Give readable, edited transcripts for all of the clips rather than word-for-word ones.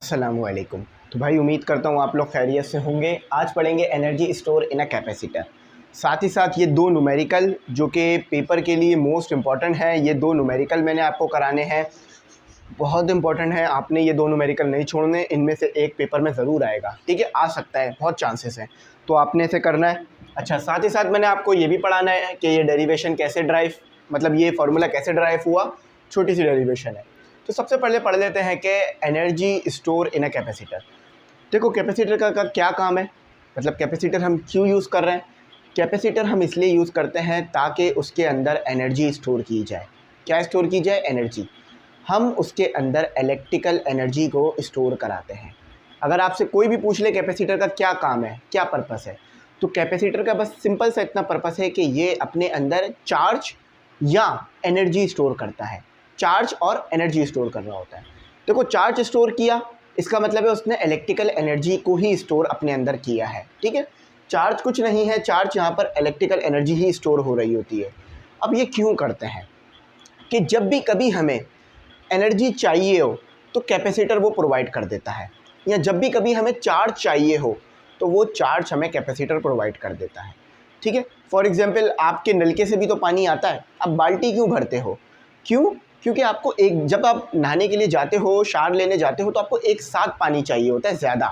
अस्सलामुअलैकुम। तो भाई उम्मीद करता हूँ आप लोग खैरियत से होंगे। आज पढ़ेंगे energy store in a capacitor. साथ ही साथ ये दो न्यूमेरिकल जो कि पेपर के लिए मोस्ट इम्पॉर्टेंट हैं, ये दो न्यूमेरिकल मैंने आपको कराने हैं, बहुत इंपॉर्टेंट है। आपने ये दो न्यूमेरिकल नहीं छोड़ने, इनमें से एक पेपर में ज़रूर आएगा। ठीक है, आ सकता है, बहुत चांसेस हैं, तो आपने इसे करना है। अच्छा, साथ ही साथ मैंने आपको ये भी पढ़ाना है कि ये डेरिवेशन कैसे ड्राइव, मतलब ये फार्मूला कैसे ड्राइव हुआ, छोटी सी डेरिवेशन है। तो सबसे पहले पढ़ लेते हैं कि energy store in a capacitor. देखो कैपेसिटर का क्या काम है, मतलब कैपेसिटर हम क्यों यूज़ कर रहे हैं। कैपेसिटर हम इसलिए यूज़ करते हैं ताकि उसके अंदर एनर्जी स्टोर की जाए। क्या स्टोर की जाए? एनर्जी। हम उसके अंदर इलेक्ट्रिकल एनर्जी को स्टोर कराते हैं। अगर आपसे कोई भी पूछ ले कैपेसिटर का क्या काम है, क्या पर्पस है, तो कैपेसिटर का बस सिंपल सा इतना पर्पस है कि ये अपने अंदर चार्ज या एनर्जी स्टोर करता है। चार्ज और एनर्जी स्टोर कर रहा होता है। देखो चार्ज स्टोर किया, इसका मतलब है उसने इलेक्ट्रिकल एनर्जी को ही स्टोर अपने अंदर किया है। ठीक है, चार्ज कुछ नहीं है, चार्ज यहाँ पर इलेक्ट्रिकल एनर्जी ही स्टोर हो रही होती है। अब ये क्यों करते हैं कि जब भी कभी हमें एनर्जी चाहिए हो तो कैपेसिटर वो प्रोवाइड कर देता है, या जब भी कभी हमें चार्ज चाहिए हो तो वो चार्ज हमें कैपेसिटर प्रोवाइड कर देता है। ठीक है, फॉर एग्जांपल आपके नलके से भी तो पानी आता है, आप बाल्टी क्यों भरते हो? क्यों? क्योंकि आपको एक, जब आप नहाने के लिए जाते हो, शावर लेने जाते हो, तो आपको एक साथ पानी चाहिए होता है ज़्यादा,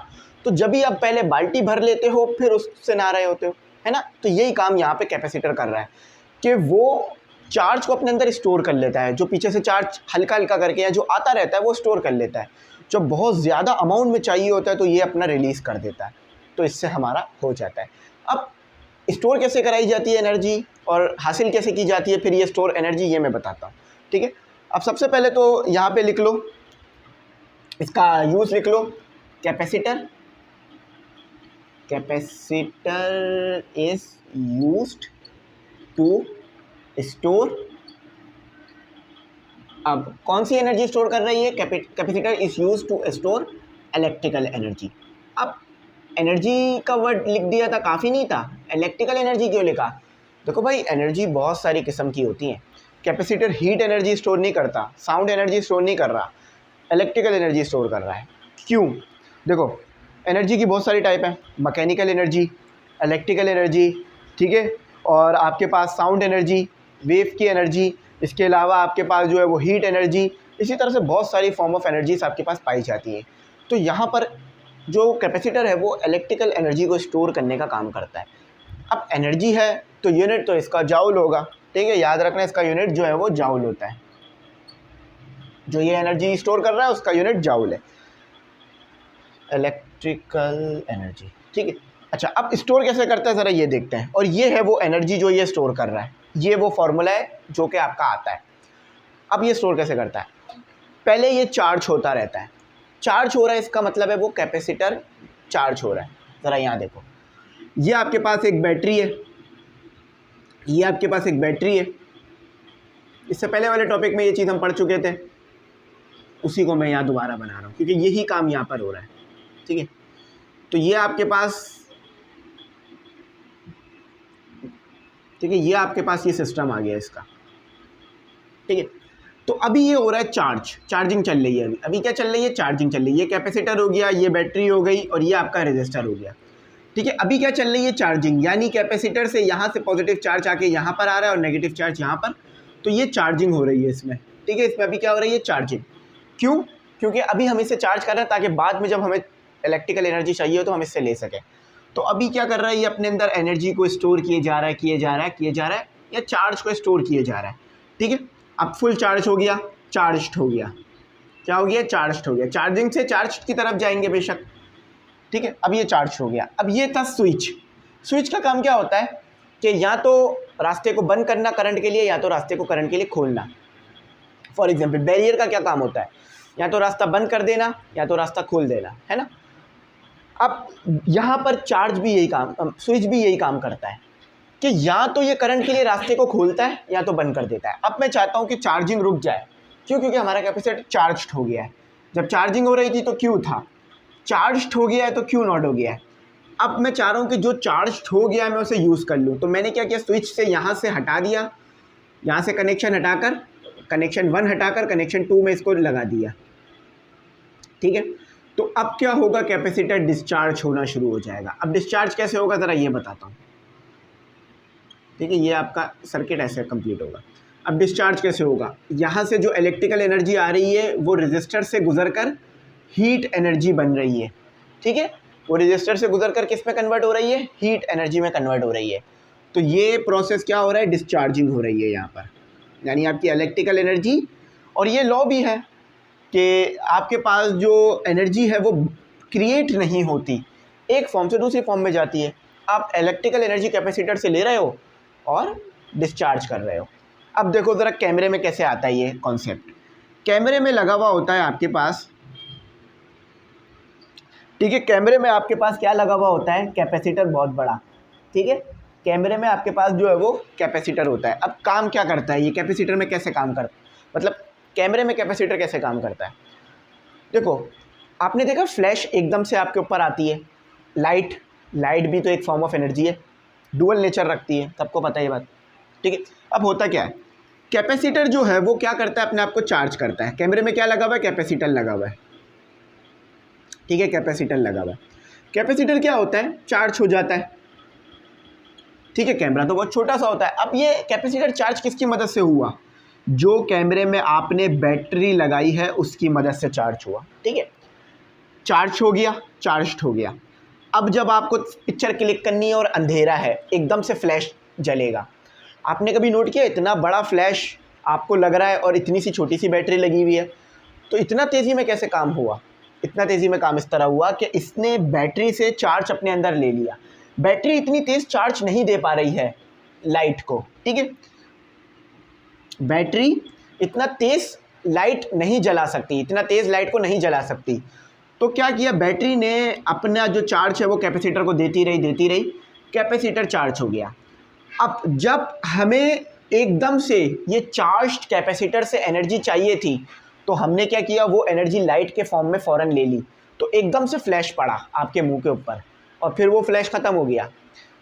तो जब भी आप पहले बाल्टी भर लेते हो फिर उससे नहा रहे होते हो, है ना। तो यही काम यहाँ पे कैपेसिटर कर रहा है कि वो चार्ज को अपने अंदर स्टोर कर लेता है। जो पीछे से चार्ज हल्का हल्का करके या जो आता रहता है वो स्टोर कर लेता है। जब बहुत ज़्यादा अमाउंट में चाहिए होता है तो ये अपना रिलीज़ कर देता है, तो इससे हमारा हो जाता है। अब स्टोर कैसे कराई जाती है एनर्जी और हासिल कैसे की जाती है फिर ये स्टोर एनर्जी, ये मैं बताता हूँ। ठीक है, अब सबसे पहले तो यहाँ पे लिख लो, इसका यूज़ लिख लो। Capacitor, capacitor is used to store. अब कौन सी एनर्जी स्टोर कर रही है? Capacitor is used to store electrical energy. अब एनर्जी का वर्ड लिख दिया था, काफ़ी नहीं था, इलेक्ट्रिकल एनर्जी क्यों लिखा? देखो भाई एनर्जी बहुत सारी किस्म की होती हैं। कैपेसिटर हीट एनर्जी स्टोर नहीं करता, साउंड एनर्जी स्टोर नहीं कर रहा, इलेक्ट्रिकल एनर्जी स्टोर कर रहा है। क्यों? देखो एनर्जी की बहुत सारी टाइप है, मैकेनिकल एनर्जी, इलेक्ट्रिकल एनर्जी, ठीक है, और आपके पास साउंड एनर्जी, वेव की एनर्जी, इसके अलावा आपके पास जो है वो हीट एनर्जी, इसी तरह से बहुत सारी फॉर्म ऑफ एनर्जीज आपके पास पाई जाती है। तो यहाँ पर जो कैपेसिटर है वो इलेक्ट्रिकल एनर्जी को स्टोर करने का काम करता है। अब एनर्जी है तो यूनिट तो इसका जाउल होगा। ठीक है, याद रखना इसका यूनिट जो है वो जाउल होता है। जो ये एनर्जी स्टोर कर रहा है उसका यूनिट जाउल है, इलेक्ट्रिकल एनर्जी। ठीक है, अच्छा अब स्टोर कैसे करता है ज़रा ये देखते हैं। और ये है वो एनर्जी जो ये स्टोर कर रहा है, ये वो फॉर्मूला है जो कि आपका आता है। अब ये स्टोर कैसे करता है? पहले ये चार्ज होता रहता है, चार्ज हो रहा है, इसका मतलब है वो कैपेसिटर चार्ज हो रहा है। ज़रा यहाँ देखो, ये आपके पास एक बैटरी है, ये आपके पास एक बैटरी है। इससे पहले वाले टॉपिक में ये चीज़ हम पढ़ चुके थे, उसी को मैं यहाँ दोबारा बना रहा हूँ क्योंकि यही काम यहाँ पर हो रहा है। ठीक है, तो ये आपके पास, ठीक है, ये आपके पास ये सिस्टम आ गया इसका। ठीक है, तो अभी ये हो रहा है चार्जिंग चल रही है। अभी क्या चल रही है? चार्जिंग चल रही है। ये कैपेसिटर हो गया, ये बैटरी हो गई और ये आपका रेजिस्टर हो गया। ठीक है, अभी क्या चल रही है? चार्जिंग, यानी कैपेसिटर से यहाँ से पॉजिटिव चार्ज आके यहाँ पर आ रहा है और नेगेटिव चार्ज यहाँ पर, तो ये चार्जिंग हो रही है इसमें। ठीक है, इसमें अभी क्या हो रही है? चार्जिंग। क्यों? क्योंकि अभी हम इसे चार्ज कर रहे हैं ताकि बाद में जब हमें इलेक्ट्रिकल एनर्जी चाहिए हो तो हम इससे ले सकें। तो अभी क्या कर रहा है? ये अपने अंदर एनर्जी को स्टोर किए जा रहा है, या चार्ज को स्टोर किए जा रहा है। ठीक है, अब फुल चार्ज हो गया, चार्ज्ड हो गया। क्या हो गया? चार्ज्ड हो गया। चार्जिंग से चार्ज की तरफ जाएंगे बेशक। ठीक है, अब ये चार्ज हो गया। अब ये था स्विच। स्विच का काम क्या होता है कि या तो रास्ते को बंद करना करंट के लिए, या तो रास्ते को करंट के लिए खोलना। फॉर एग्जांपल बैरियर का क्या काम होता है? या तो रास्ता बंद कर देना या तो रास्ता खोल देना, है ना। अब यहाँ पर चार्ज भी यही काम, स्विच भी यही काम करता है कि या तो ये करंट के लिए रास्ते को खोलता है या तो बंद कर देता है। अब मैं चाहता हूँ कि चार्जिंग रुक जाए। क्यों? क्योंकि हमारा कैपेसिटर चार्ज्ड हो गया है। जब चार्जिंग हो रही थी तो क्यों था, चार्ज्ड हो गया है तो क्यों नॉट हो गया है। अब मैं चाह रहा हूँ कि जो चार्ज्ड हो गया है मैं उसे यूज़ कर लूँ। तो मैंने क्या किया? स्विच से यहाँ से हटा दिया, यहाँ से कनेक्शन कनेक्शन 1 हटाकर कनेक्शन 2 में इसको लगा दिया। ठीक है, तो अब क्या होगा, कैपेसिटर डिस्चार्ज होना शुरू हो जाएगा। अब डिस्चार्ज कैसे होगा ज़रा ये बताता हूँ। ठीक है, ये आपका सर्किट ऐसे कंप्लीट होगा। अब डिस्चार्ज कैसे होगा, यहाँ से जो इलेक्ट्रिकल एनर्जी आ रही है वो रेजिस्टर से गुजरकर हीट एनर्जी बन रही है। ठीक है, वो रेजिस्टर से गुजरकर किस में कन्वर्ट हो रही है, हीट एनर्जी में कन्वर्ट हो रही है। तो ये प्रोसेस क्या हो रहा है, डिस्चार्जिंग हो रही है यहाँ पर, यानी आपकी इलेक्ट्रिकल एनर्जी। और ये लॉ भी है कि आपके पास जो एनर्जी है वो क्रिएट नहीं होती, एक फॉर्म से दूसरी फॉर्म में जाती है। आप इलेक्ट्रिकल एनर्जी कैपेसिटर से ले रहे हो और डिस्चार्ज कर रहे हो। अब देखो ज़रा कैमरे में कैसे आता है ये कॉन्सेप्ट। कैमरे में लगा हुआ होता है आपके पास, ठीक है, कैमरे में आपके पास क्या लगा हुआ होता है, कैपेसिटर बहुत बड़ा। ठीक है, कैमरे में आपके पास जो है वो कैपेसिटर होता है। अब काम क्या करता है ये कैपेसिटर में, कैसे काम करता है, मतलब कैमरे में कैपेसिटर कैसे काम करता है। देखो आपने देखा फ्लैश एकदम से आपके ऊपर आती है, लाइट भी तो एक फॉर्म ऑफ एनर्जी है, डुअल नेचर रखती है, सबको पता है ये बात। ठीक है, अब होता क्या है, कैपेसिटर जो है वो क्या करता है, अपने आप को चार्ज करता है। कैमरे में क्या लगा हुआ है, कैपेसिटर लगा हुआ है। ठीक है, कैपेसिटर लगा हुआ है। कैपेसिटर क्या होता है, चार्ज हो जाता है। ठीक है, कैमरा तो बहुत छोटा सा होता है। अब ये कैपेसिटर चार्ज किसकी मदद से हुआ, जो कैमरे में आपने बैटरी लगाई है उसकी मदद से चार्ज हुआ। ठीक है, चार्ज हो गया। अब जब आपको पिक्चर क्लिक करनी है और अंधेरा है, एकदम से फ्लैश जलेगा। आपने कभी नोट किया, इतना बड़ा फ्लैश आपको लग रहा है और इतनी सी छोटी सी बैटरी लगी हुई है, तो इतना तेज़ी में कैसे काम हुआ। इतना तेज़ी में काम इस तरह हुआ कि इसने बैटरी से चार्ज अपने अंदर ले लिया। बैटरी इतनी तेज़ चार्ज नहीं दे पा रही है लाइट को। ठीक है, बैटरी इतना तेज़ लाइट नहीं जला सकती, इतना तेज़ लाइट को नहीं जला सकती। तो क्या किया, बैटरी ने अपना जो चार्ज है वो कैपेसिटर को देती रही, कैपेसिटर चार्ज हो गया। अब जब हमें एकदम से ये चार्ज्ड कैपेसिटर से एनर्जी चाहिए थी, तो हमने क्या किया, वो एनर्जी लाइट के फॉर्म में फ़ौरन ले ली। तो एकदम से फ्लैश पड़ा आपके मुंह के ऊपर और फिर वो फ्लैश ख़त्म हो गया।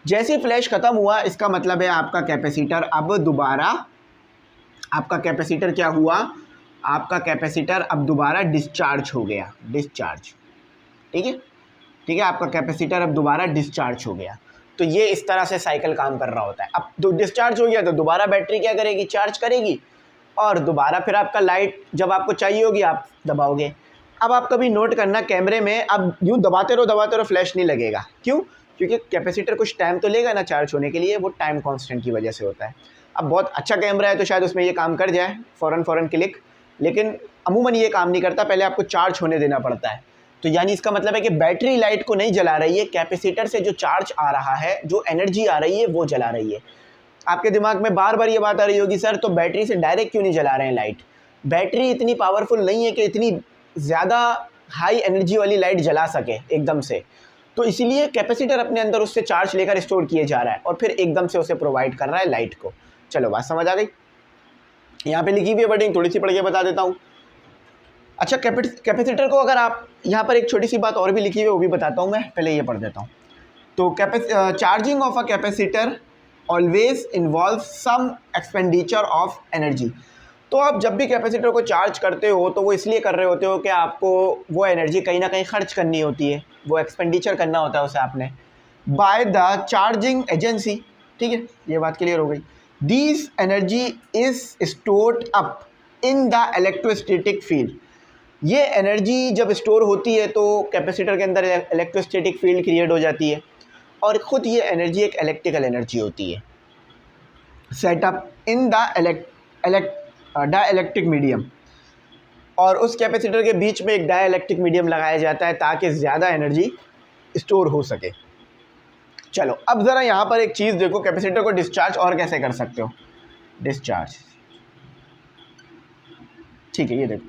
जैसे ही फ्लैश ख़त्म हुआ, इसका मतलब है आपका कैपेसिटर अब दोबारा, आपका कैपेसिटर क्या हुआ, आपका कैपेसिटर अब दोबारा डिस्चार्ज हो गया, डिस्चार्ज। ठीक है, आपका कैपेसिटर अब दोबारा डिस्चार्ज हो गया। तो ये इस तरह से साइकिल काम कर रहा होता है। अब डिस्चार्ज हो गया तो दोबारा बैटरी क्या करेगी, चार्ज करेगी और दोबारा फिर आपका लाइट जब आपको चाहिए होगी आप दबाओगे। अब आप कभी नोट करना, कैमरे में अब यूँ दबाते रहो फ्लैश नहीं लगेगा। क्यों, क्योंकि कैपेसिटर कुछ टाइम तो लेगा ना चार्ज होने के लिए, वो टाइम कांस्टेंट की वजह से होता है। अब बहुत अच्छा कैमरा है तो शायद उसमें ये काम कर जाए, फ़ौरन क्लिक, लेकिन अमूमन ये काम नहीं करता, पहले आपको चार्ज होने देना पड़ता है। तो यानी इसका मतलब है कि बैटरी लाइट को नहीं जला रही है, कैपेसिटर से जो चार्ज आ रहा है, जो एनर्जी आ रही है वो जला रही है। आपके दिमाग में बार बार ये बात आ रही होगी, सर तो बैटरी से डायरेक्ट क्यों नहीं जला रहे हैं लाइट। बैटरी इतनी पावरफुल नहीं है कि इतनी ज़्यादा हाई एनर्जी वाली लाइट जला सके एकदम से, तो इसीलिए कैपेसिटर अपने अंदर उससे चार्ज लेकर स्टोर किए जा रहा है और फिर एकदम से उसे प्रोवाइड कर रहा है लाइट को। चलो बात समझ आ गई। यहाँ पे लिखी हुई है वर्डिंग, थोड़ी सी पढ़ के बता देता हूँ। अच्छा, कैपेसिटर को अगर आप यहाँ पर एक छोटी सी बात और भी लिखी हुई है वो भी बताता हूँ मैं, पहले ये पढ़ देता हूँ। तो charging of a capacitor always involve some expenditure of energy. तो आप जब भी कैपेसिटर को चार्ज करते हो तो वो इसलिए कर रहे होते हो कि आपको वो एनर्जी कहीं ना कहीं खर्च करनी होती है, वो एक्सपेंडिचर करना होता है उसे आपने, बाय द चार्जिंग एजेंसी। ठीक है, ये बात क्लियर हो गई। This energy is stored up in the electrostatic field. ये एनर्जी जब स्टोर होती है तो कैपेसिटर के अंदर इलेक्ट्रोस्टैटिक फील्ड क्रिएट हो जाती है और ख़ुद ये एनर्जी एक इलेक्ट्रिकल एनर्जी होती है। Setup in the dielectric medium, और उस कैपेसिटर के बीच में एक डाइलेक्ट्रिक मीडियम लगाया जाता है ताकि ज़्यादा एनर्जी स्टोर हो सके। चलो अब ज़रा यहाँ पर एक चीज़ देखो, कैपेसिटर को डिस्चार्ज और कैसे कर सकते हो, डिस्चार्ज। ठीक है, ये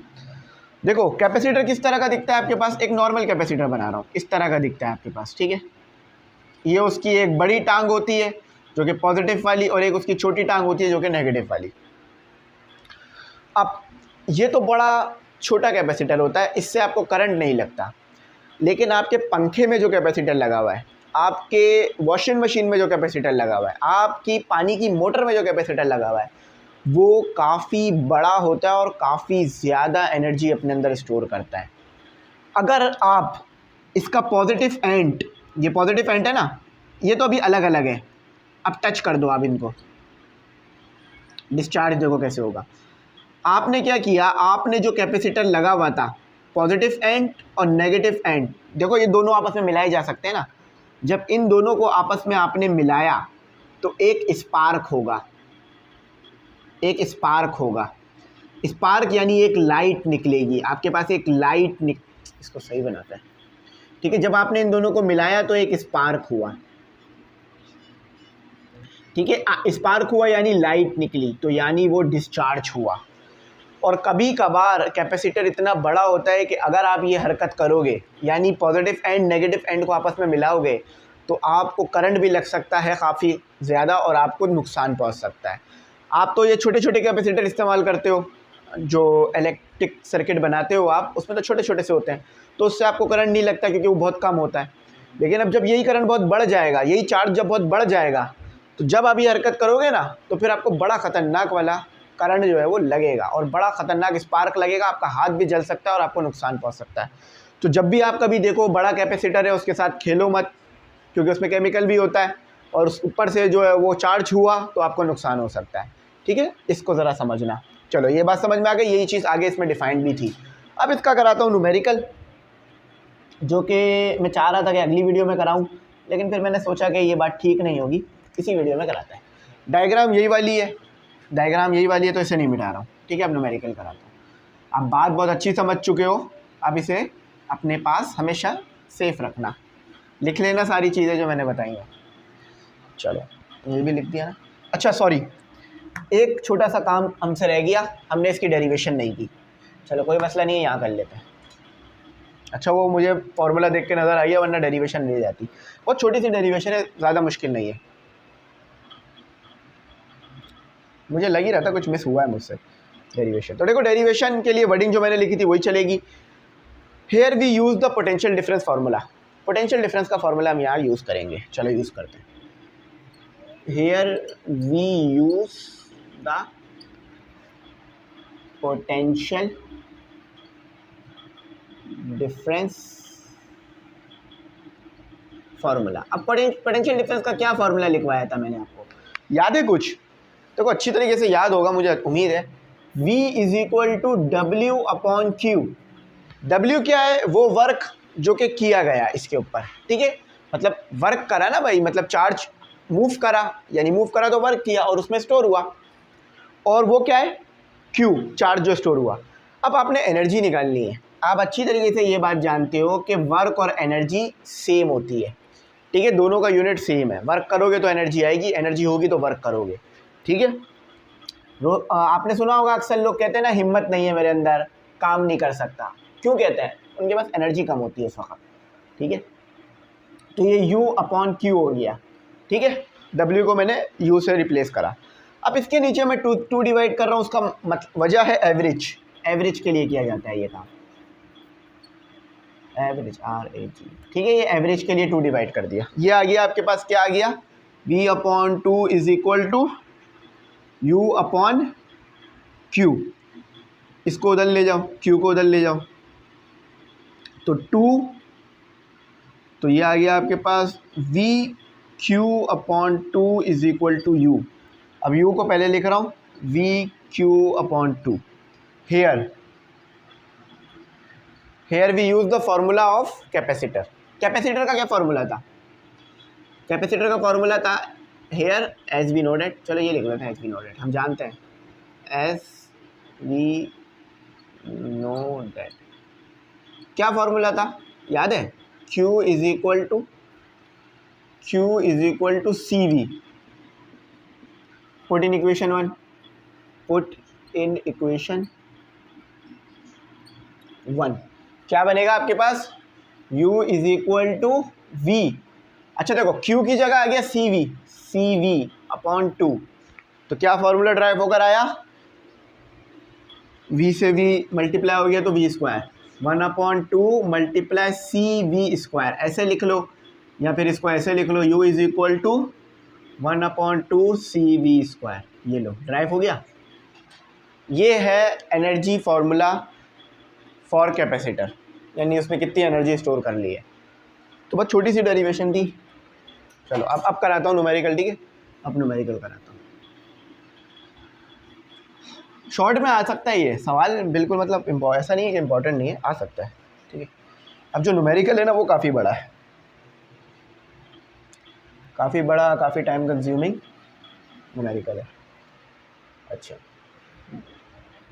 देखो कैपेसिटर किस तरह का दिखता है आपके पास, एक नॉर्मल कैपेसिटर बना रहा हूँ, इस तरह का दिखता है आपके पास। ठीक है, ये उसकी एक बड़ी टांग होती है जो कि पॉजिटिव वाली, और एक उसकी छोटी टांग होती है जो कि नेगेटिव वाली। अब ये तो बड़ा छोटा कैपेसिटर होता है, इससे आपको करंट नहीं लगता, लेकिन आपके पंखे में जो कैपेसिटर लगा हुआ है, आपके वॉशिंग मशीन में जो कैपेसिटर लगा हुआ है, आपकी पानी की मोटर में जो कैपेसिटर लगा हुआ है, वो काफ़ी बड़ा होता है और काफ़ी ज़्यादा एनर्जी अपने अंदर स्टोर करता है। अगर आप इसका पॉजिटिव एंड, ये पॉजिटिव एंड है ना, ये तो अभी अलग अलग है, अब टच कर दो आप इनको, डिस्चार्ज देखो कैसे होगा। आपने क्या किया, आपने जो कैपेसिटर लगा हुआ था पॉजिटिव एंड और नेगेटिव एंड, देखो ये दोनों आपस में मिलाए जा सकते हैं ना, जब इन दोनों को आपस में आपने मिलाया तो एक स्पार्क होगा, एक स्पार्क होगा। स्पार्क यानी एक लाइट निकलेगी आपके पास, एक लाइट इसको सही बनाता है, ठीक है। जब आपने इन दोनों को मिलाया तो एक स्पार्क हुआ, ठीक है। स्पार्क हुआ यानी लाइट निकली, तो यानी वो डिस्चार्ज हुआ। और कभी कभार कैपेसिटर इतना बड़ा होता है कि अगर आप ये हरकत करोगे, यानी पॉजिटिव एंड नेगेटिव एंड को आपस में मिलाओगे, तो आपको करंट भी लग सकता है काफ़ी ज़्यादा और आपको नुकसान पहुंच सकता है। आप तो ये छोटे छोटे कैपेसिटर इस्तेमाल करते हो, जो इलेक्ट्रिक सर्किट बनाते हो आप, उसमें तो छोटे छोटे से होते हैं, तो उससे आपको करंट नहीं लगता क्योंकि वो बहुत कम होता है। लेकिन अब जब यही करंट बहुत बढ़ जाएगा, यही चार्ज जब बहुत बढ़ जाएगा, तो जब आप ये हरकत करोगे ना, तो फिर आपको बड़ा ख़तरनाक वाला करंट जो है वो लगेगा और बड़ा ख़तरनाक स्पार्क लगेगा, आपका हाथ भी जल सकता है और आपको नुकसान पहुंच सकता है। तो जब भी आप कभी देखो बड़ा कैपेसिटर है उसके साथ खेलो मत, क्योंकि उसमें केमिकल भी होता है और उस ऊपर से जो है वो चार्ज हुआ तो आपको नुकसान हो सकता है, ठीक है। इसको ज़रा समझना। चलो ये बात समझ में आ गई, यही चीज़ आगे इसमें डिफाइंड भी थी। अब इसका कराता हूँ न्यूमेरिकल, जो कि मैं चाह रहा था कि अगली वीडियो में कराऊँ, लेकिन फिर मैंने सोचा कि ये बात ठीक नहीं होगी, इसी वीडियो में कराता है। डायग्राम यही वाली है, डायग्राम यही वाली है, तो इसे नहीं मिटा रहा हूँ, ठीक है। अब न्यूमेरिकल कराता हूँ। अब बात बहुत अच्छी समझ चुके हो, अब इसे अपने पास हमेशा सेफ रखना, लिख लेना सारी चीज़ें जो मैंने बताई हैं। चलो ये भी लिख दिया ना। अच्छा सॉरी, एक छोटा सा काम हमसे रह गया, हमने इसकी डेरिवेशन नहीं की। चलो कोई मसला नहीं है, यहाँ कर लेते हैं। अच्छा वो मुझे फॉर्मूला देख के नज़र आई है, वरना डेरिवेशन ले जाती। बहुत छोटी सी डेरिवेशन है, ज़्यादा मुश्किल नहीं है। मुझे लग ही रहा था कुछ मिस हुआ है मुझसे डेरिवेशन। तो देखो डेरिवेशन के लिए वर्डिंग जो मैंने लिखी थी वही चलेगी। Here we use the potential difference formula, potential difference का फार्मूला हम यहाँ यूज़ करेंगे। चलो यूज़ करते हैं। Here we use the potential difference formula. अब पोटेंशियल डिफरेंस का क्या फार्मूला लिखवाया था मैंने आपको, याद है कुछ? देखो अच्छी तरीके से याद होगा, मुझे उम्मीद है। V is equal to W upon Q। W क्या है? वो वर्क जो कि किया गया इसके ऊपर, ठीक है। मतलब वर्क करा ना भाई, मतलब चार्ज मूव करा, यानी मूव करा तो वर्क किया और उसमें स्टोर हुआ। और वो क्या है? Q, चार्ज जो स्टोर हुआ। अब आपने एनर्जी निकालनी है। आप अच्छी तरीके से ये बात जानते हो कि वर्क और एनर्जी सेम होती है, ठीक है। दोनों का यूनिट सेम है। वर्क करोगे तो एनर्जी आएगी, एनर्जी होगी तो वर्क करोगे, ठीक है। आपने सुना होगा अक्सर लोग कहते हैं ना, हिम्मत नहीं है मेरे अंदर, काम नहीं कर सकता। क्यों कहते हैं? उनके पास एनर्जी कम होती है उस वक्त, ठीक है। तो ये U अपॉन Q हो गया, ठीक है। W को मैंने U से रिप्लेस करा। अब इसके नीचे मैं टू डिवाइड कर रहा हूँ, उसका वजह है एवरेज। एवरेज के लिए किया जाता है ये काम, एवरेज RAG, ठीक है। ये एवरेज के लिए 2 डिवाइड कर दिया। ये आ गया आपके पास, क्या आ गया? V upon 2 is equal to U upon Q। इसको उधर ले जाओ, Q को उधर ले जाओ, तो 2, तो ये आ गया आपके पास V Q upon 2 is equal to U। अब U को पहले लिख रहा हूँ, V Q upon 2। Here we use the formula of capacitor. Capacitor का क्या फॉर्मूला था? कैपेसिटर का फॉर्मूला था here as we noted. चलो ये लिख लेते हैं, एज वी नोड इट, हम जानते हैं एज वी नो दैट। क्या फॉर्मूला था, याद है? Q is equal to CV। Put in equation 1, put in equation 1 क्या बनेगा आपके पास? U is equal to V। अच्छा देखो, Q की जगह आ गया CV अपॉन 2, तो क्या फॉर्मूला ड्राइव होकर आया? V से V मल्टीप्लाई हो गया तो V square, 1 upon 2 multiply CV square, ऐसे लिख लो, या फिर इसको ऐसे लिख लो, U is equal to 1 upon 2 CV square. ये लो ड्राइव हो गया। ये है एनर्जी फार्मूला फॉर कैपेसिटर। यानी उसमें कितनी एनर्जी स्टोर कर ली है। तो बहुत छोटी सी डेरिवेशन थी। चलो अब कराता हूँ न्यूमेरिकल, ठीक है, अब न्यूमेरिकल कराता हूँ। शॉर्ट में आ सकता है ये सवाल, बिल्कुल मतलब ऐसा नहीं है कि इम्पोर्टेंट नहीं है, आ सकता है, ठीक है। अब जो न्यूमेरिकल है ना वो काफ़ी बड़ा है, काफ़ी बड़ा, काफ़ी टाइम कंज्यूमिंग न्यूमेरिकल है। अच्छा,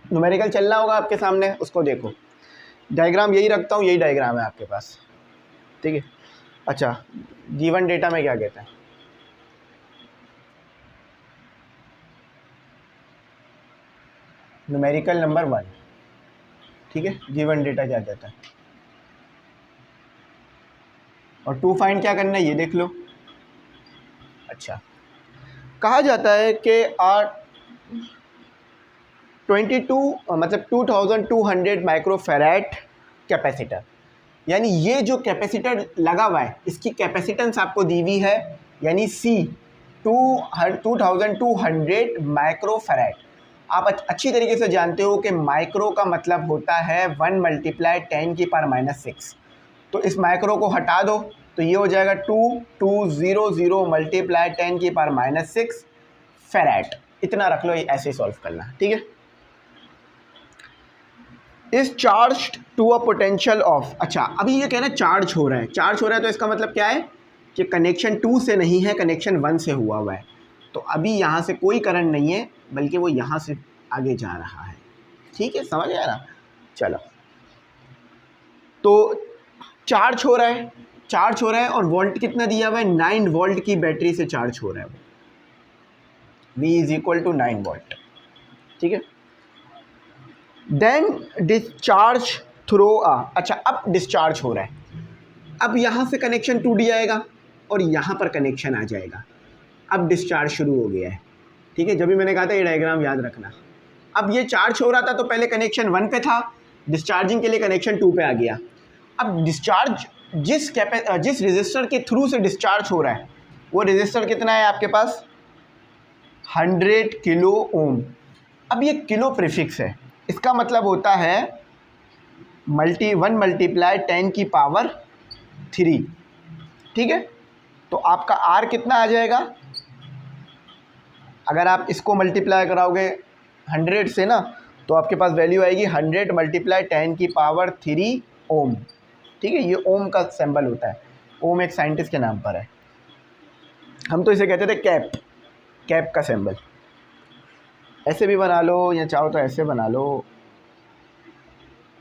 न्यूमेरिकल चल रहा होगा आपके सामने, उसको देखो। डायग्राम यही रखता हूँ, यही डायग्राम है आपके पास, ठीक है। अच्छा, गिवन डेटा में क्या कहता है, न्यूमेरिकल नंबर 1, ठीक है। गिवन डेटा क्या कहता है, और 2 फाइंड क्या करना है ये देख लो। अच्छा, कहा जाता है कि 22 मतलब 2200 माइक्रोफेरेट कैपेसिटर, यानी ये जो कैपेसिटर लगा हुआ है इसकी कैपेसिटेंस आपको दी हुई है, यानी C 2200 माइक्रोफेरेट। आप अच्छी तरीके से जानते हो कि माइक्रो का मतलब होता है 1 × 10⁻⁶। तो इस माइक्रो को हटा दो तो ये हो जाएगा 2200 × 10⁻⁶ फेरेट। इतना रख लो, ये ऐसे ही सॉल्व करना, ठीक है। Is charge to a potential of, अच्छा अभी ये कह रहा है चार्ज हो रहा है, चार्ज हो रहा है तो इसका मतलब क्या है कि कनेक्शन 2 से नहीं है, कनेक्शन 1 से हुआ है। तो अभी यहाँ से कोई करंट नहीं है, बल्कि वो यहाँ से आगे जा रहा है, ठीक है, समझ आ रहा। चलो, तो चार्ज हो रहा है, चार्ज हो रहा है, और वोल्ट कितना दिया हुआ है, 9 वोल्ट की बैटरी से चार्ज हो रहा है वो, V = 9 वोल्ट, ठीक है। देन डिस्चार्ज थ्रो अच्छा अब डिस्चार्ज हो रहा है, अब यहाँ से कनेक्शन टूट जाएगा और यहाँ पर कनेक्शन आ जाएगा, अब डिस्चार्ज शुरू हो गया है, ठीक है। जब भी मैंने कहा था ये डायग्राम याद रखना। अब ये चार्ज हो रहा था तो पहले कनेक्शन 1 पे था, डिस्चार्जिंग के लिए कनेक्शन 2 पे आ गया। अब डिस्चार्ज जिस रेजिस्टर के थ्रू से डिस्चार्ज हो रहा है वो रेजिस्टर कितना है आपके पास, 100 किलो ओम। अब ये किलो प्रीफिक्स है, इसका मतलब होता है 1 × 10⁻3, ठीक है। तो आपका R कितना आ जाएगा, अगर आप इसको मल्टीप्लाई कराओगे 100 से ना तो आपके पास वैल्यू आएगी 100 × 10⁻³ ओम, ठीक है। ये ओम का सिंबल होता है, ओम एक साइंटिस्ट के नाम पर है, हम तो इसे कहते थे कैप, कैप का सिंबल। ऐसे भी बना लो या चाहो तो ऐसे बना लो,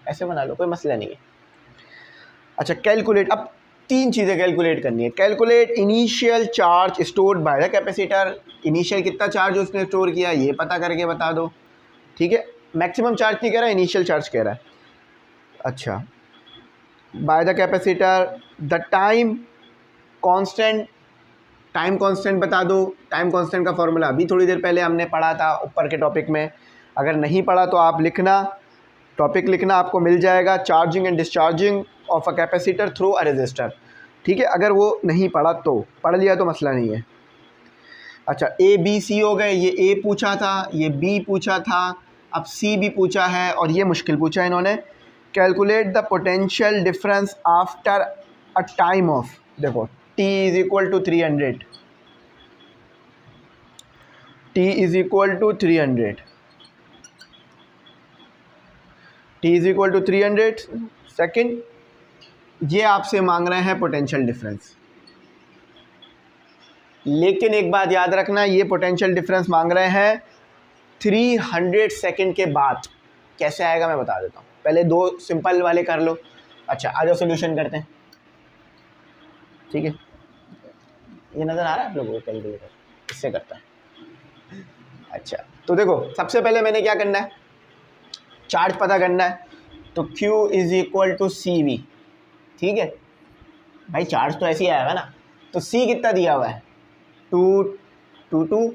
ऐसे बना लो, कोई मसला नहीं है। अच्छा, कैलकुलेट, अब 3 चीज़ें कैलकुलेट करनी है। Calculate initial charge stored by the capacitor, initial कितना चार्ज उसने स्टोर किया ये पता करके बता दो, ठीक है। मैक्सिमम चार्ज नहीं कह रहा है, इनिशियल चार्ज कह रहा है। अच्छा, by the capacitor, the time constant, time constant बता दो। टाइम कांस्टेंट का फॉर्मूला अभी थोड़ी देर पहले हमने पढ़ा था ऊपर के टॉपिक में, अगर नहीं पढ़ा तो आप लिखना, टॉपिक लिखना, आपको मिल जाएगा, charging and discharging of a capacitor through a resistor, ठीक है। अगर वो नहीं पढ़ा तो पढ़ लिया तो मसला नहीं है। अच्छा, A B C हो गए, ये A पूछा था, ये B पूछा था, अब C भी पूछा है, और ये मुश्किल पूछा है इन्होंने। Calculate the potential difference after a time of, देखो T = 300, T = 300, T = 300 सेकेंड। ये आपसे मांग रहे हैं पोटेंशियल डिफरेंस, लेकिन एक बात याद रखना, ये पोटेंशियल डिफरेंस मांग रहे हैं 300 सेकेंड के बाद। कैसे आएगा मैं बता देता हूँ, पहले 2 सिंपल वाले कर लो। अच्छा, आ जाओ सोल्यूशन करते हैं, ठीक है। ये नज़र आ रहा है आप लोगों को, कैलकुलेटर इससे करता है। अच्छा, तो देखो सबसे पहले मैंने क्या करना है, चार्ज पता करना है, तो Q = CV, ठीक है भाई, चार्ज तो ऐसे ही आएगा ना। तो C कितना दिया हुआ है, 2200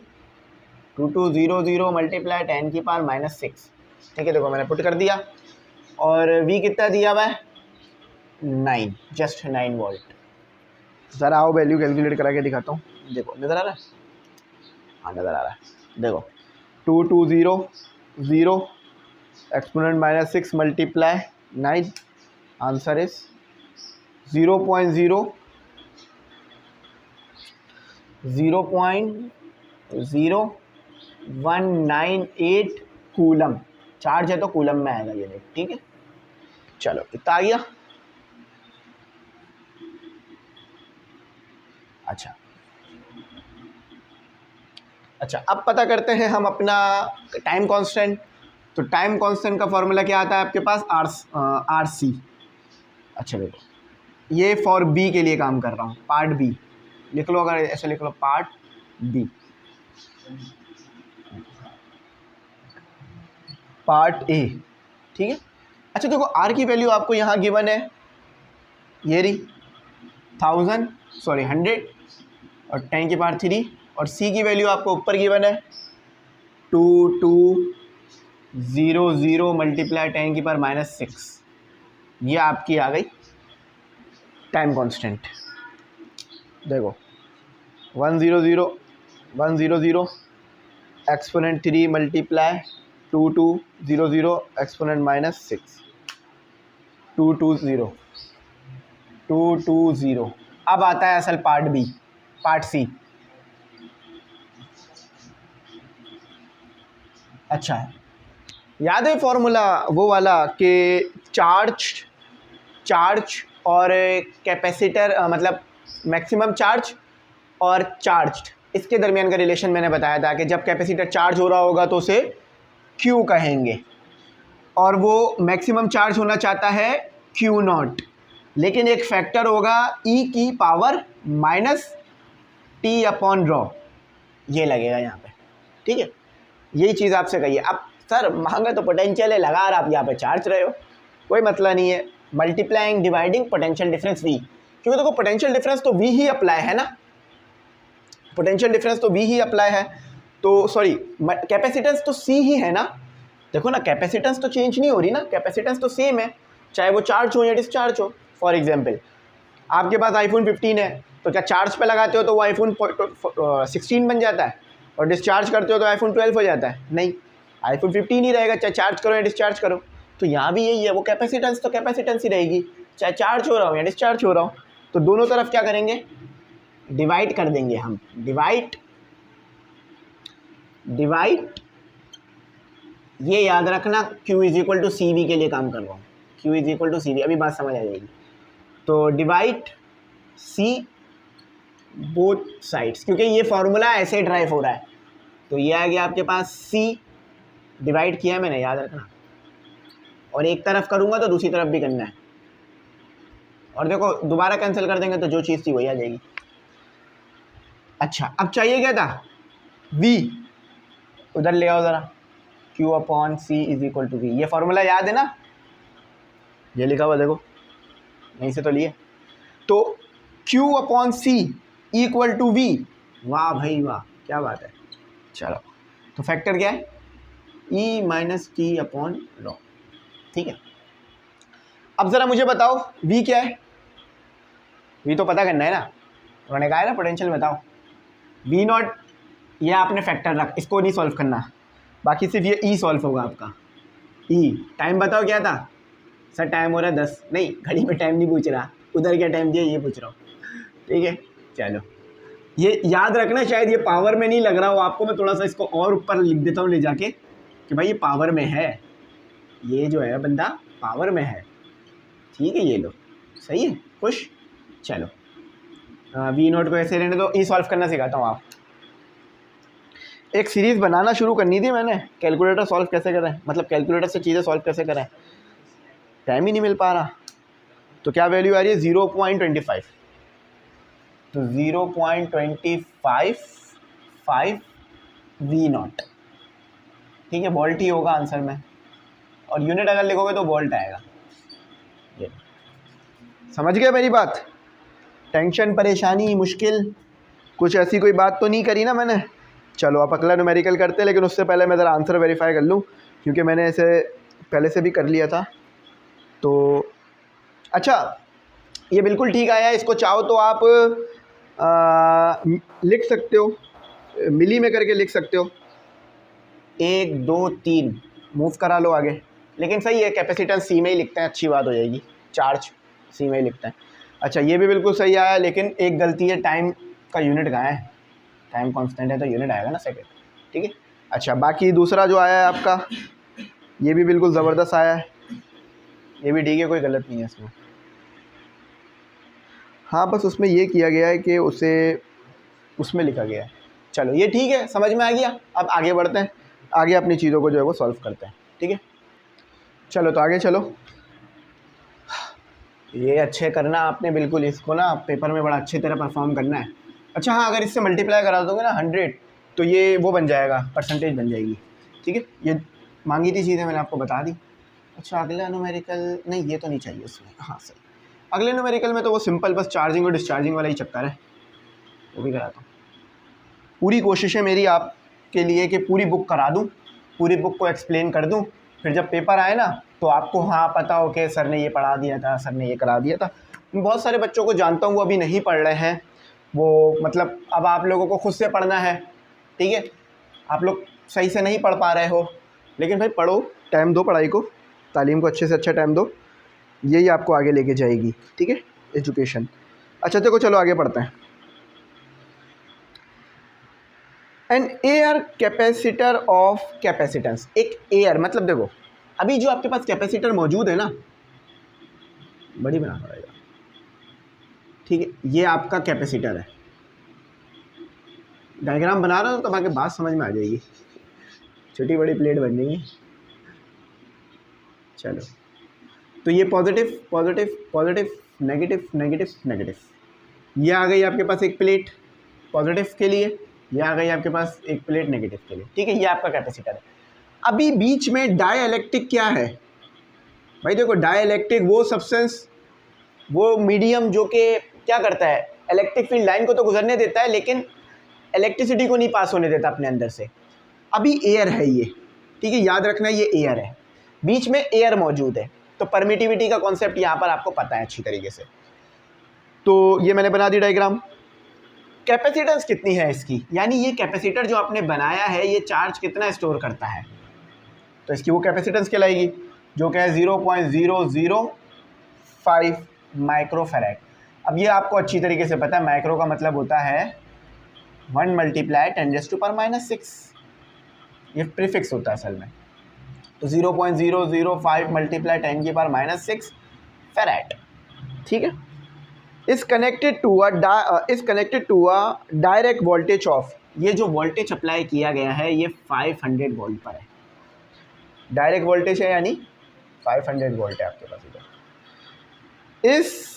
× 10⁻⁶, ठीक है। देखो मैंने पुट कर दिया, और V कितना दिया हुआ है, 9, जस्ट 9 वोल्ट। ज़रा आओ वैल्यू कैलकुलेट करा के दिखाता हूँ, देखो नज़र आ रहा है, हाँ नज़र आ रहा है। देखो 2200 exponent -6 × 9, answer is 0.0198 coulomb. Charge है तो कूलम में आएगा ये देख, ठीक है। चलो कितना आ गया। अच्छा अब पता करते हैं हम अपना टाइम कांस्टेंट। तो टाइम कांस्टेंट का फॉर्मूला क्या आता है आपके पास, आर सी। अच्छा देखो ये फॉर बी के लिए काम कर रहा हूँ, पार्ट बी लिख लो, अगर ऐसे लिख लो पार्ट बी, पार्ट ए, ठीक है। अच्छा देखो आर की वैल्यू आपको यहाँ गिवन है, ये रही 100 और 10 की पावर 3, और सी की वैल्यू आपको ऊपर गिवन है 2200 मल्टीप्लाई 10 की पावर -6। ये आपकी आ गई टाइम कांस्टेंट। देखो 100 एक्सपोनेंट 3 मल्टीप्लाई 2200 एक्सपोनेंट -6 220। अब आता है असल पार्ट बी, पार्ट सी। अच्छा याद है फॉर्मूला वो वाला कि चार्ज और कैपेसिटर, मतलब मैक्सिमम चार्ज और चार्ज, इसके दरमियान का रिलेशन मैंने बताया था कि जब कैपेसिटर चार्ज हो रहा होगा तो उसे Q कहेंगे, और वो मैक्सिमम चार्ज होना चाहता है Q0, लेकिन एक फैक्टर होगा e की पावर -t/ρ, ये लगेगा यहाँ पे, ठीक है। यही चीज़ आपसे कही है। अब सर महंगा तो पोटेंशियल है, लगा रहा आप यहाँ पे चार्ज रहे हो, कोई मसला नहीं है। Multiplying dividing potential difference v, क्योंकि देखो पोटेंशियल डिफरेंस तो v ही अप्लाई है ना, पोटेंशियल डिफरेंस तो v ही अप्लाई है, तो सॉरी कैपेसिटेंस तो c ही है ना। देखो ना कैपेसिटेंस तो चेंज नहीं हो रही ना, कैपेसिटेंस तो सेम है, चाहे वो चार्ज हो या डिस्चार्ज हो। फॉर एग्जाम्पल आपके पास आईफोन 15 है, तो क्या चार्ज पे लगाते हो तो वो आईफोन 16 बन जाता है, और डिस्चार्ज करते हो तो आईफोन 12 हो जाता है? नहीं, आईफोन 15 ही रहेगा, चाहे चार्ज करो या डिस्चार्ज करो। तो यहाँ भी यही है, वो कैपेसिटेंस तो कैपेसिटेंस ही रहेगी, चाहे चार्ज हो रहा हो या डिस्चार्ज हो रहा हो। तो दोनों तरफ क्या करेंगे, डिवाइड कर देंगे हम, डिवाइड ये याद रखना Q = CV के लिए काम कर रहा हूँ, Q = CV, अभी बात समझ आ जाएगी। तो डिवाइड C बोथ साइड्स, क्योंकि ये फॉर्मूला ऐसे ड्राइव हो रहा है, तो ये आ गया आपके पास C डिवाइड किया है मैंने, याद रखना, और एक तरफ करूँगा तो दूसरी तरफ भी करना है, और देखो दोबारा कैंसिल कर देंगे तो जो चीज़ थी वही आ जाएगी। अच्छा अब चाहिए क्या था, V, उधर ले आओ ज़रा, Q/C = V, ये फॉर्मूला याद है ना, ये लिखा हुआ देखो, यहीं से तो लिए। तो Q/C = V, वाह भाई वाह, क्या बात है। चलो तो फैक्टर क्या है, E - t/ρ, ठीक है। अब ज़रा मुझे बताओ V क्या है, V तो पता करना है ना, उन्होंने कहा है ना पोटेंशियल बताओ। V0 ये आपने फैक्टर रख, इसको नहीं सॉल्व करना, बाकी सिर्फ ये E सॉल्व होगा आपका। E टाइम बताओ क्या था सर, टाइम हो रहा है 10, नहीं घड़ी में टाइम नहीं पूछ रहा, उधर क्या टाइम दिया ये पूछ रहा हूँ, ठीक है। चलो ये याद रखना, शायद ये पावर में नहीं लग रहा हो आपको, मैं थोड़ा सा इसको और ऊपर लिख देता हूँ ले जाके कि भाई ये पावर में है, ये जो है बंदा पावर में है, ठीक है। ये लो सही है, खुश। चलो V0 को ऐसे रहने दो, E सॉल्व करना सिखाता हूँ। आप एक सीरीज़ बनाना शुरू करनी थी मैंने, कैलकुलेटर सॉल्व कैसे करें, मतलब कैलकुलेटर से चीज़ें सॉल्व कैसे करें, टाइम ही नहीं मिल पा रहा। तो क्या वैल्यू आ रही है, 0.25, तो 0.255 V0, ठीक है, वोल्ट ही होगा आंसर में, और यूनिट अगर लिखोगे तो वोल्ट आएगा। ये समझ गए मेरी बात, टेंशन परेशानी मुश्किल कुछ ऐसी कोई बात तो नहीं करी ना मैंने। चलो आप अगला न्यूमेरिकल करते हैं, लेकिन उससे पहले मैं ज़रा आंसर वेरीफाई कर लूँ, क्योंकि मैंने इसे पहले से भी कर लिया था। तो अच्छा ये बिल्कुल ठीक आया है, इसको चाहो तो आप लिख सकते हो, मिली में करके लिख सकते हो, 1 2 3 मूव करा लो आगे, लेकिन सही है कैपेसिटेंस C में ही लिखते हैं, अच्छी बात हो जाएगी। चार्ज सी में ही लिखते हैं। अच्छा ये भी बिल्कुल सही आया, लेकिन एक गलती है, टाइम का यूनिट कहाँ है, टाइम कांस्टेंट है तो यूनिट आएगा ना सेकंड, ठीक है। अच्छा बाकी दूसरा जो आया है आपका, ये भी बिल्कुल ज़बरदस्त आया है, ये भी ठीक है, कोई गलत नहीं है इसमें। हाँ बस उसमें ये किया गया है कि उसे उसमें लिखा गया है। चलो ये ठीक है, समझ में आ गया। अब आगे बढ़ते हैं, आगे अपनी चीज़ों को जो है वो सॉल्व करते हैं, ठीक है। चलो तो आगे चलो, ये अच्छे करना आपने बिल्कुल, इसको ना पेपर में बड़ा अच्छी तरह परफॉर्म करना है। अच्छा हाँ, अगर इससे मल्टीप्लाई करा दोगे ना 100 तो ये वो बन जाएगा, परसेंटेज बन जाएगी, ठीक है। ये मांगी थी चीज़ें, मैंने आपको बता दी। अच्छा अगला न्यूमेरिकल, नहीं ये तो नहीं चाहिए इसमें, हाँ सही। अगले न्यूमेरिकल में तो वो सिंपल बस चार्जिंग और डिस्चार्जिंग वाला ही चक्कर है, वो भी कराता हूँ। पूरी कोशिश है मेरी आपके लिए कि पूरी बुक करा दूँ, पूरी बुक को एक्सप्लेन कर दूँ, फिर जब पेपर आए ना तो आपको हाँ पता हो कि सर ने ये पढ़ा दिया था, सर ने ये करा दिया था। बहुत सारे बच्चों को जानता हूँ वो अभी नहीं पढ़ रहे हैं, वो मतलब अब आप लोगों को खुद से पढ़ना है, ठीक है। आप लोग सही से नहीं पढ़ पा रहे हो, लेकिन भाई पढ़ो, टाइम दो पढ़ाई को, तालीम को अच्छे से अच्छा टाइम दो, यही आपको आगे लेके जाएगी, ठीक है, एजुकेशन। अच्छा देखो चलो आगे पढ़ते हैं। An air capacitor of capacitance, एक एयर मतलब देखो अभी जो आपके पास कैपेसिटर मौजूद है ना, बड़ी बना पड़ेगा, ठीक है, ये आपका कैपेसिटर है। डायग्राम बना रहा हूँ तो बाकी बात समझ में आ जाएगी, छोटी बड़ी प्लेट बन जाएगी। चलो तो ये positive positive positive negative negative negative, ये आ गई आपके पास एक प्लेट पॉजिटिव के लिए, ये आ गई आपके पास एक प्लेट नेगेटिव के लिए, ठीक है। ये आपका कैपेसिटर है। अभी बीच में डाइइलेक्ट्रिक क्या है भाई, देखो डाइइलेक्ट्रिक वो सब्सटेंस, वो मीडियम जो कि क्या करता है, इलेक्ट्रिक फील्ड लाइन को तो गुजरने देता है लेकिन इलेक्ट्रिसिटी को नहीं पास होने देता अपने अंदर से। अभी एयर है ये, ठीक है, याद रखना ये एयर है, बीच में एयर मौजूद है, तो परमिटिविटी का कॉन्सेप्ट यहाँ पर आपको पता है अच्छी तरीके से। तो ये मैंने बना दी डायग्राम। कैपेसिटेंस कितनी है इसकी, यानी ये कैपेसिटर जो आपने बनाया है ये चार्ज कितना स्टोर करता है, तो इसकी वो कैपेसिटेंस कहलाएगी जो कि है 0.005 माइक्रोफैराड। अब ये आपको अच्छी तरीके से पता है, माइक्रो का मतलब होता है 1 मल्टीप्लाई 10⁻⁻⁶, ये प्रीफिक्स होता है असल में। तो 0.005 मल्टीप्लाई 10⁻⁻⁶ फैराड, ठीक है। इस connected to a direct voltage of, ये जो वोल्टेज अप्लाई किया गया है ये 500 वोल्ट पर है, डायरेक्ट वोल्टेज है यानी 500 वोल्ट है आपके पास इधर। इस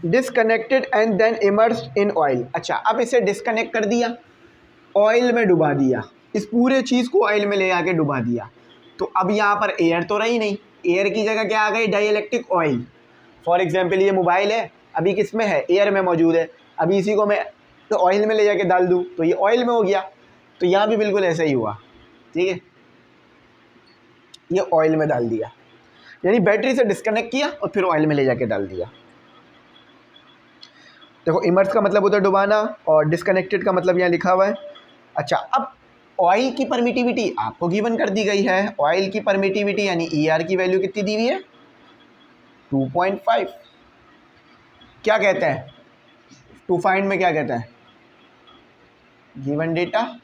disconnected and then immersed in oil. अच्छा अब इसे डिसकनेक्ट कर दिया, ऑयल में डुबा दिया, इस पूरे चीज़ को ऑयल में ले आके डुबा दिया, तो अब यहाँ पर एयर तो रही नहीं, एयर की जगह क्या आ गई, डाइइलेक्ट्रिक ऑयल। फॉर एग्जांपल ये मोबाइल है, अभी किस में है, एयर में मौजूद है, अभी इसी को मैं तो ऑयल में ले जाके डाल दूँ तो ये ऑयल में हो गया, तो यहाँ भी बिल्कुल ऐसा ही हुआ, ठीक है, ये ऑयल में डाल दिया, यानी बैटरी से डिस्कनेक्ट किया और फिर ऑयल में ले जाके डाल दिया। देखो इमर्स का मतलब होता है डुबाना और डिस्कनेक्टेड का मतलब यहाँ लिखा हुआ है। अच्छा अब ऑयल की परमिटिविटी आपको गिवन कर दी गई है, ऑयल की परमिटिविटी यानी ER की वैल्यू कितनी दी हुई है, 2.5। क्या कहते हैं टू फाइंड में, क्या कहते हैं, गिवन डेटा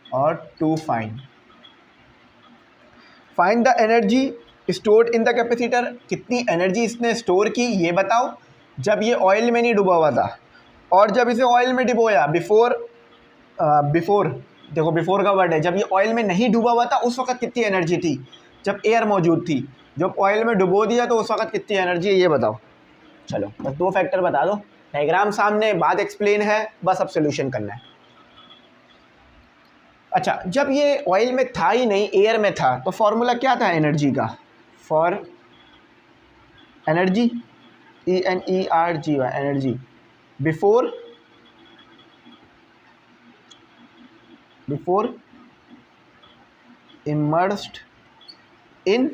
और to find the energy stored in the capacitor, कितनी एनर्जी इसने स्टोर की ये बताओ जब ये ऑयल में नहीं डूबा हुआ था, और जब इसे ऑयल में डिबोया, बिफोर देखो बिफोर का वर्ड है, जब ये ऑयल में नहीं डूबा हुआ था उस वक्त कितनी एनर्जी थी, जब एयर मौजूद थी, जब ऑयल में डुबो दिया तो उस वक्त कितनी एनर्जी है ये बताओ। चलो बस 2 फैक्टर बता दो, डायग्राम सामने, बात एक्सप्लेन है, बस अब सोल्यूशन करना है। अच्छा जब ये ऑयल में था ही नहीं, एयर में था, तो फॉर्मूला क्या था एनर्जी का, for energy ENERGY energy before immersed in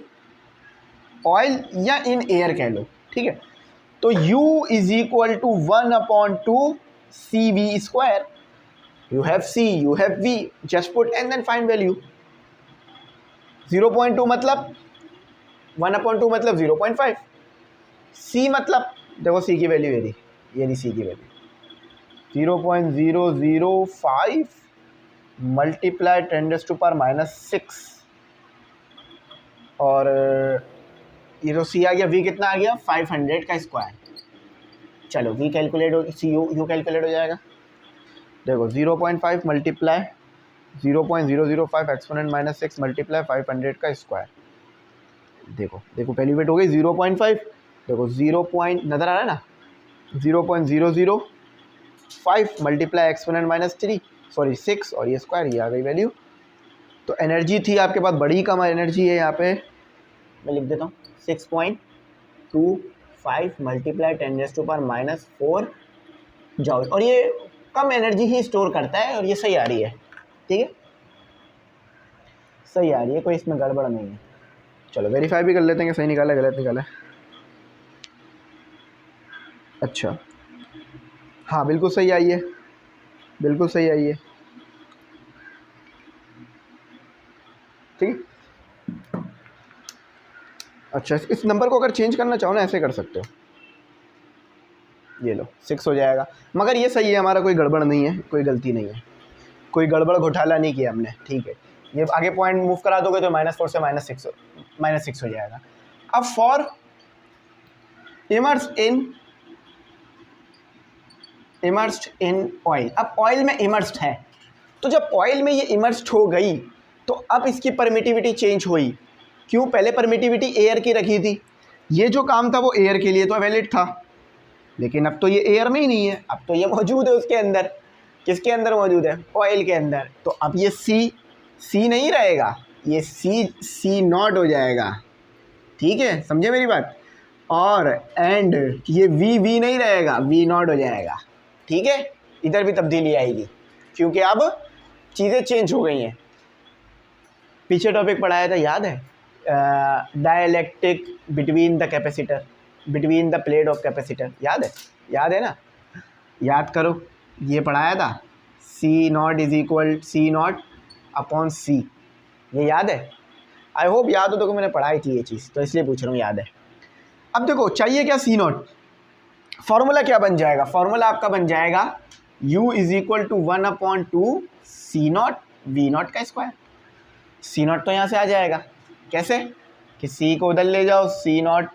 oil या इन एयर कह लो, ठीक है। तो U is equal to 1/2 CV², you have C, you have V, just put and then find value। 0.2 मतलब 1/2 मतलब 0.5, सी मतलब देखो सी की वैल्यू ये रही सी की वैल्यू 0.005 मल्टीप्लाई 10⁻⁻6 और ये तो सी आ गया, वी कितना आ गया 500 का स्क्वायर। चलो वी कैलकुलेट हो, सी यू कैलकुलेट हो जाएगा। देखो 0.5 मल्टीप्लाई 0.005 एक्सपोनेंट -6 मल्टीप्लाई 500 का स्क्वायर। देखो देखो पहली वेट हो गई 0.5, देखो 0 पॉइंट नज़र आ रहा है ना, 0.005 मल्टीप्लाई एक्सपोनेंट -6 और ये स्क्वायर, ये आ गई वैल्यू। तो एनर्जी थी आपके पास, बड़ी कम एनर्जी है यहाँ पे, मैं लिख देता हूँ 6.25 मल्टीप्लाई 10⁻⁻4 जॉल, और ये कम एनर्जी ही स्टोर करता है और ये सही आ रही है, ठीक है सही आ रही है, कोई इसमें गड़बड़ नहीं है। चलो वेरीफाई भी कर लेते हैं कि सही निकाला गलत निकाला। अच्छा हाँ बिल्कुल सही आई है, बिल्कुल सही आई है, ठीक है। अच्छा इस नंबर को अगर चेंज करना चाहो ना ऐसे कर सकते हो, ये लो 6 हो जाएगा, मगर ये सही है हमारा, कोई गड़बड़ नहीं है, कोई गलती नहीं है, कोई गड़बड़ घोटाला नहीं किया हमने, ठीक है। ये आगे पॉइंट मूव करा दोगे तो -4 से -6 हो जाएगा। अब फॉर इमर्स्ड इन ऑयल, अब ऑयल में इमर्स्ड है, तो जब ऑयल में ये इमर्स्ड हो गई तो अब इसकी परमिटिविटी चेंज हुई। क्यों? पहले परमिटिविटी एयर की रखी थी, ये जो काम था वो एयर के लिए तो वैलिड था, लेकिन अब तो ये एयर में ही नहीं है, अब तो ये मौजूद है उसके अंदर। किसके अंदर मौजूद है? ऑयल के अंदर। तो अब ये सी नहीं रहेगा, ये सी नॉट हो जाएगा, ठीक है, समझे मेरी बात। और एंड ये वी नहीं रहेगा, वी नॉट हो जाएगा, ठीक है। इधर भी तब्दीली आएगी क्योंकि अब चीज़ें चेंज हो गई हैं। पीछे टॉपिक पढ़ाया था, याद है? Dielectric between the capacitor, between the plate of capacitor, याद है ना? याद करो, ये पढ़ाया था C not is equal C0 upon C, ये याद है? आई होप याद हो, तो मैंने पढ़ाई थी ये चीज़, तो इसलिए पूछ रहा हूँ याद है। अब देखो चाहिए क्या C0, फॉर्मूला क्या बन जाएगा? फॉर्मूला आपका बन जाएगा U is equal to 1/2 C0 V0 का स्क्वायर। C0 तो यहाँ से आ जाएगा, कैसे कि C को उधर ले जाओ, C0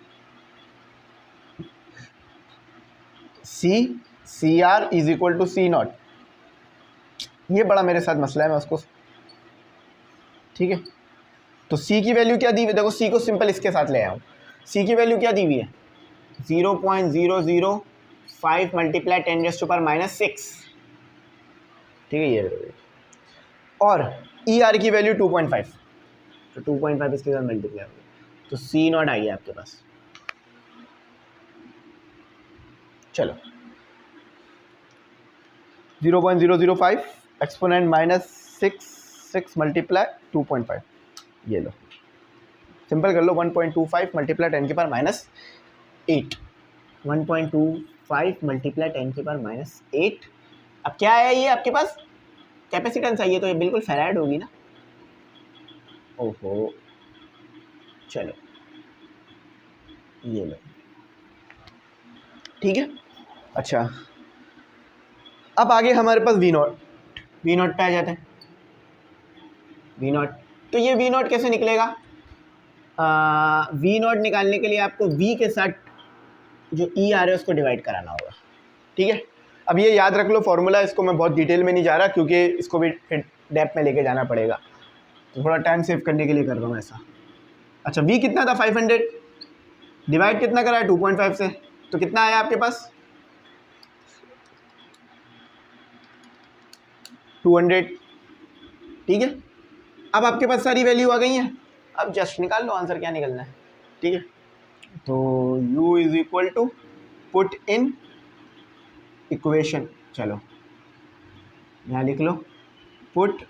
CR is equal to C0। ये बड़ा मेरे साथ मसला है, मैं उसको, ठीक है। तो C की वैल्यू क्या दी हुई? देखो C को सिंपल इसके साथ ले आओ, C की वैल्यू क्या दी हुई है? 0.005 मल्टीप्लाई 10⁻⁻6, ठीक है ये। और ER की वैल्यू 2.5, तो 2.5 इसके साथ मल्टीप्लाई हो गया, तो C0 आई है आपके पास। चलो 0.005 एक्सपोनेंट -6 मल्टीप्लाई 2.5, ये लो सिंपल कर लो, 1.25 मल्टीप्लाई 10⁻⁻8, 1.25 मल्टीप्लाई 10⁻⁻8। अब क्या आया ये आपके पास? कैपेसिटेंस आई है, तो ये बिल्कुल फैराड होगी ना। ओहो, चलो ये लो, ठीक है। अच्छा अब आगे हमारे पास V0 पे आ जाते हैं। V0, तो ये V0 कैसे निकलेगा? V0 निकालने के लिए आपको V के साथ जो E आ रहा है उसको डिवाइड कराना होगा, ठीक है। अब ये याद रख लो फॉर्मूला, इसको मैं बहुत डिटेल में नहीं जा रहा क्योंकि इसको भी फिर डेप्थ में लेके जाना पड़ेगा, तो थोड़ा टाइम सेव करने के लिए कर रहा हूँ ऐसा। अच्छा V कितना था? 500, डिवाइड कितना करा है? 2.5 से, तो कितना आया आपके पास? 200, ठीक है। अब आपके पास सारी वैल्यू आ गई हैं, अब जस्ट निकाल लो आंसर क्या निकलना है, ठीक है। तो U is equal to put in equation, चलो यहाँ लिख लो, put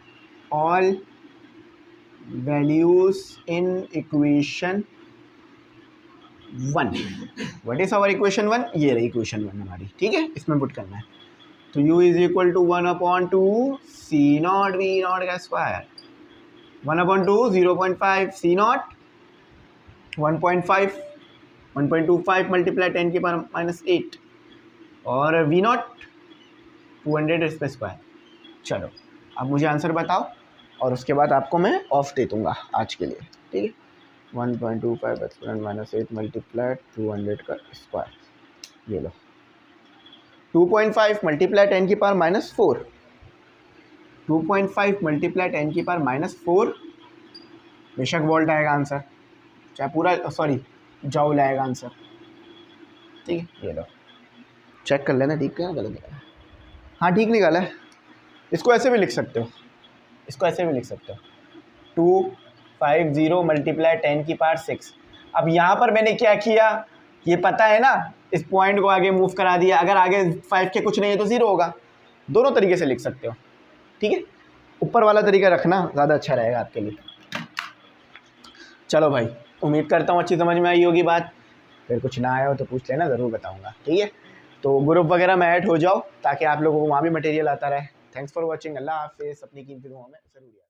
all values in equation 1। What is our equation 1? ये रही इक्वेशन 1 हमारी, ठीक है, इसमें पुट करना है। तो U is equal to 1/2 C0 V0 का स्क्वायर, 1/2 0.5 C0 1.5 1.25 मल्टीप्लाई 10 की पावर -8 और V नॉट 200 इसमें स्क्वायर। चलो अब मुझे आंसर बताओ और उसके बाद आपको मैं ऑफ दे दूँगा आज के लिए, ठीक है। 1.25 एक्सपोनेंट -8 मल्टीप्लाई 200 का स्क्वायर, ये लो। 2.5 मल्टीप्लाई 10 की पावर -4, 2.5 मल्टीप्लाई 10 की पावर -4 बेशक वोल्ट आएगा आंसर, चाहे पूरा सॉरी जॉउल आएगा आंसर, ठीक है। ये लो चेक कर लेना ठीक है गलत है। हाँ ठीक निकाला है। इसको ऐसे भी लिख सकते हो, इसको ऐसे भी लिख सकते हो 250 मल्टीप्लाई 10 की पावर 6। अब यहाँ पर मैंने क्या किया ये पता है ना, इस पॉइंट को आगे मूव करा दिया, अगर आगे 5 के कुछ नहीं है तो 0 होगा। दोनों तरीके से लिख सकते हो, ठीक है। ऊपर वाला तरीका रखना ज़्यादा अच्छा रहेगा आपके लिए। चलो भाई, उम्मीद करता हूँ अच्छी समझ में आई होगी बात। फिर कुछ ना आया हो तो पूछ लेना, ज़रूर बताऊँगा, ठीक है। तो ग्रुप वगैरह में ऐड हो जाओ ताकि आप लोगों को वहाँ भी मटेरियल आता रहे। Thanks for watching. अल्लाह हाफिज़। अपनी कीमती दुआओं में ज़रूर याद